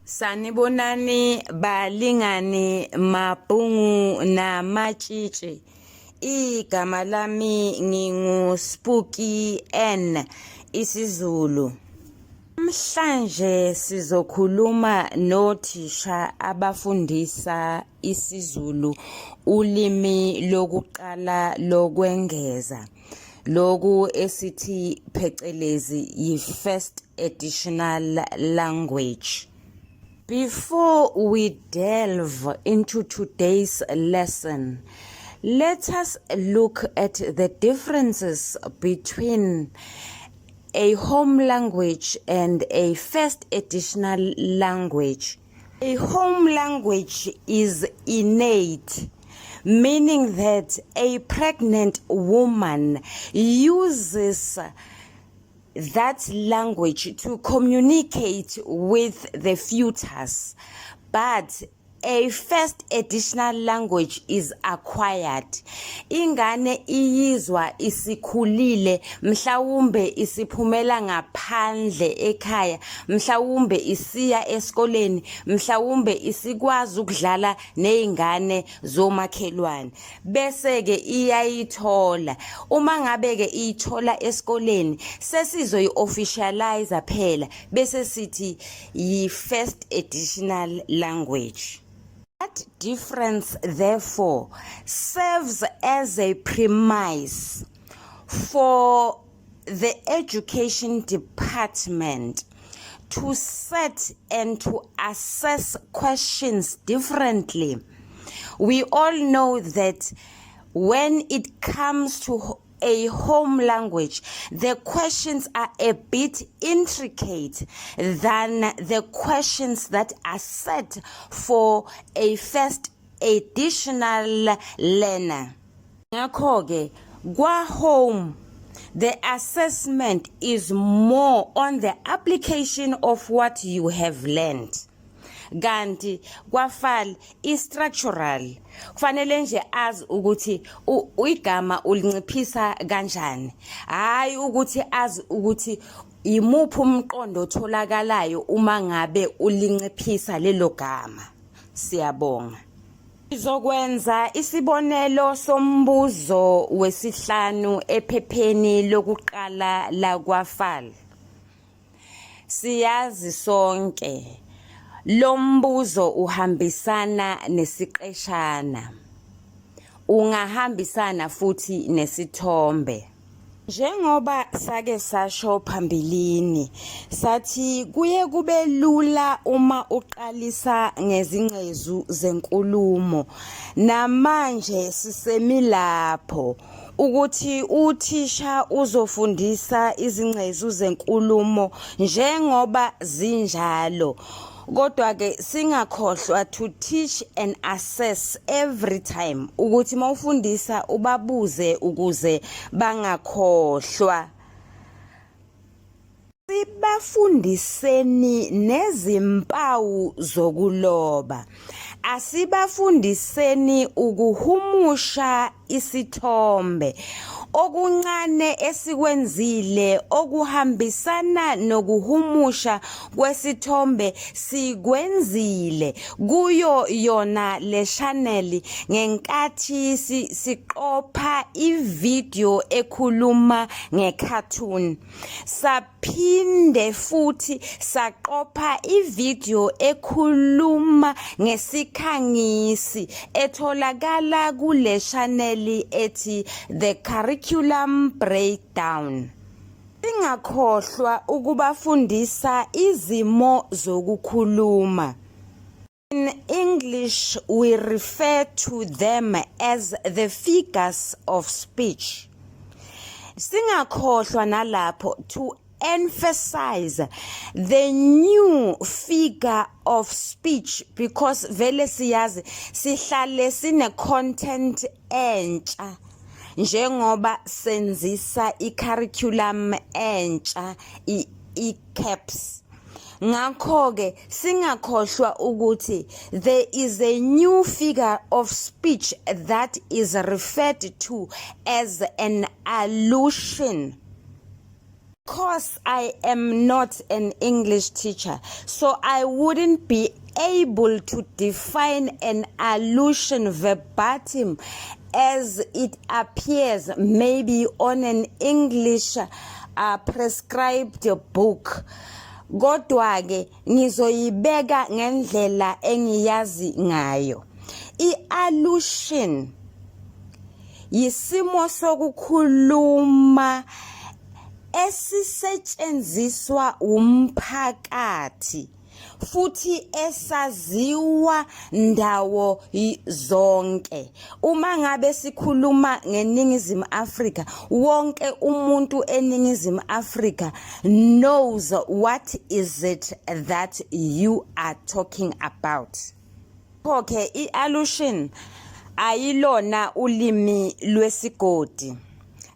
Sanibonani balingani mabhungu namatshitshi. Igama lami nginguSpooky N isiZulu. Namhlanje sizokhuluma nothisha abafundisa isiZulu ulimi lokuqala lokwengeza. Loku esithi phecelezi yi-first additional language. Before we delve into today's lesson, let us look at the differences between a home language and a first additional language. A home language is innate, meaning that a pregnant woman uses that language to communicate with the fetus, but a first additional language is acquired. Ingane iyizwa isikhulile, mhlawumbe isiphumela ngaphandle ekhaya, mhlawumbe isiya esikoleni, mhlawumbe isikwazi ukudlala nezingane zomakhelwane. Bese ke iyayithola. Uma ngabe ke ithola esikoleni, sesizoyi-officialize phela, bese sithi yi first additional language. That difference, therefore, serves as a premise for the education department to set and to assess questions differently. We all know that when it comes to a home language, the questions are a bit intricate than the questions that are set for a first additional learner. Ngakho-ke, kwa home, the assessment is more on the application of what you have learned. Kanti kwa FAL i-structural kufanele nje azi ukuthi igama ulinciphisa kanjani, hayi ukuthi azi ukuthi imuphi umqondo otholakalayo uma ngabe ulinciphisa lelo gama. Siyabonga. Izokwenza isibonelo sombuzo wesihlanu ephepheni lokuqala la kwa FAL. Siyazi sonke lo mbuzo uhambisana nesiqeshana, ungahambisana futhi nesithombe. Njengoba sake sasho phambilini, sathi kuye kube lula uma uqalisa ngezingcezu zenkulumo. Namanje sisemilapho ukuthi uthisha uzofundisa izingcezu zenkulumo njengoba zinjalo. Kodwa ke singakhohlwa to teach and assess every time ukuthi mawufundisa ubabuze ukuze bangakhohlwa. Sibafundiseni nezimpawu zokuloba. Asibafundiseni ukuhumusha isithombe. Okuncane esikwenzile okuhambisana nokuhumusha kwesithombe sikwenzile kuyo yona le channel ngenkathi siqopha ivideo ekhuluma ngecartoon. Saphinde futhi saqopha ivideo ekhuluma ngesikhangisi etholakala kule channel ethi the curriculum breakdown. Singakhohlwa ukubafundisa izimo zokukhuluma. In English, we refer to them as the figures of speech. Singakhohlwa nalapho to emphasize the new figure of speech, because vele siyazi sihlale sine content entsha njengoba senzisa i-curriculum entsha i-caps. Ngakho-ke singakhohlwa ukuthi there is a new figure of speech that is referred to as an allusion. Because I am not an English teacher, so I wouldn't be able to define an allusion verbatim as it appears maybe on an English prescribed book. Kodwa ke ngizoyibeka ngendlela engiyazi ngayo. I-allusion yisimo sokukhuluma esisetshenziswa umphakathi futhi esaziwa ndawo zonke. Uma ngabe sikhuluma ngeNingizimu Afrika, wonke umuntu eNingizimu Afrika knows what is it that you are talking about. Okay, i-allusion ayilona ulimi lwesigodi.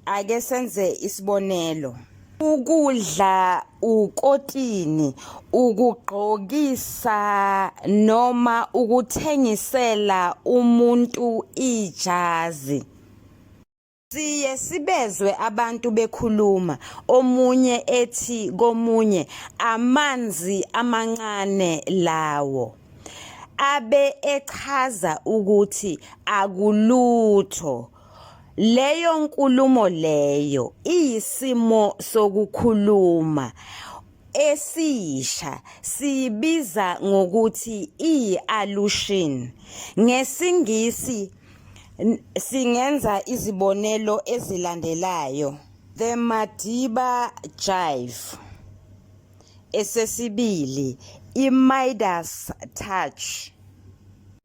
Ake senze isibonelo. Ukudla ukotini, ukugqokisa noma ukuthengisela umuntu ijazi. Siye sibezwe abantu bekhuluma, omunye ethi komunye amanzi amancane lawo. Abe echaza ukuthi akulutho. Leyo nkulumo leyo iyisimo sokukhuluma esisha sibiza ngokuthi i-allusion. NgesiNgisi singenza izibonelo ezilandelayo. The Madiba Jive. Esesibili, i-Midas touch.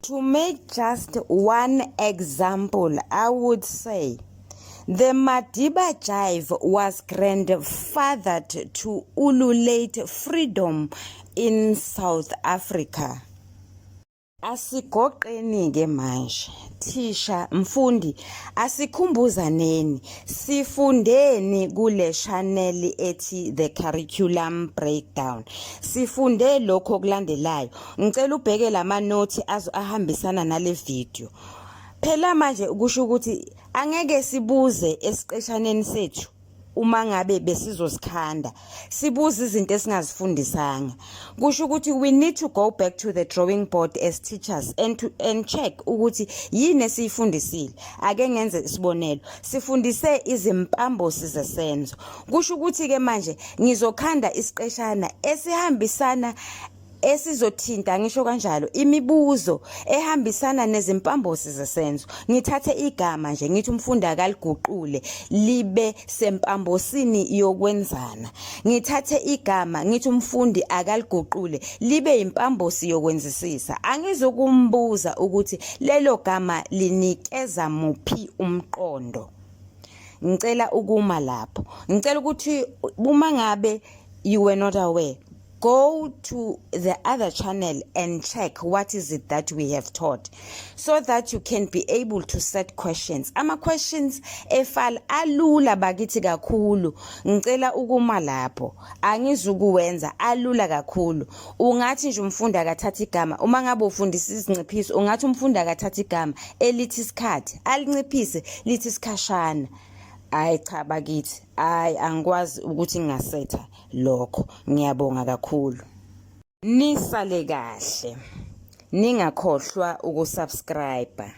To make just one example, I would say the Madiba Jive was grandfathered to ululate freedom in South Africa. Asigoqeni ke manje, thisha, mfundi, asikhumbuzaneni, sifundeni kule channel ethi The Curriculum Breakdown. Sifunde lokho kulandelayo. Ngicela ubheke lama notes ahambisana nale video. Phela manje kusho ukuthi angeke sibuze esiqeshaneni sethu uma ngabe besizosikhanda. Sibuza izinto esingazifundisanga. Kusho ukuthi we need to go back to the drawing board as teachers and check ukuthi yini esiyifundisile. Ake ngenze isibonelo. Sifundise izimpambosi zesenzo. Kusho ukuthi ke manje ngizokhanda isiqeshana esihambisana esizothinta ngisho kanjalo imibuzo ehambisana nezimpambosi zesenzo. Ngithathe igama nje ngithi umfundi akaliguqule libe sempambosini yokwenzana. Ngithathe igama ngithi umfundi akaliguqule libe impambosi yokwenzisisa. Angizokumbuza ukuthi lelo gama linikeza muphi umqondo. Ngicela ukuma lapho. Ngicela ukuthi uma ngabe you were not aware, go to the other channel and check what is it that we have taught so that you can be able to set questions. Ama questions FAL alula bakithi kakhulu. Ngicela ukuma lapho. Angizukuwenza alula kakhulu. Ungathi nje umfundi akathatha igama. Uma ngabe ufundisa izinciphiso, ungathi umfundi akathatha igama elithi isikhathi, alinciphise lithi isikhashana. Hayi cha bakithi, hayi angikwazi ukuthi ngingasetha lokho. Ngiyabonga kakhulu. Nisale kahle. Ningakhohlwa ukusubscribe.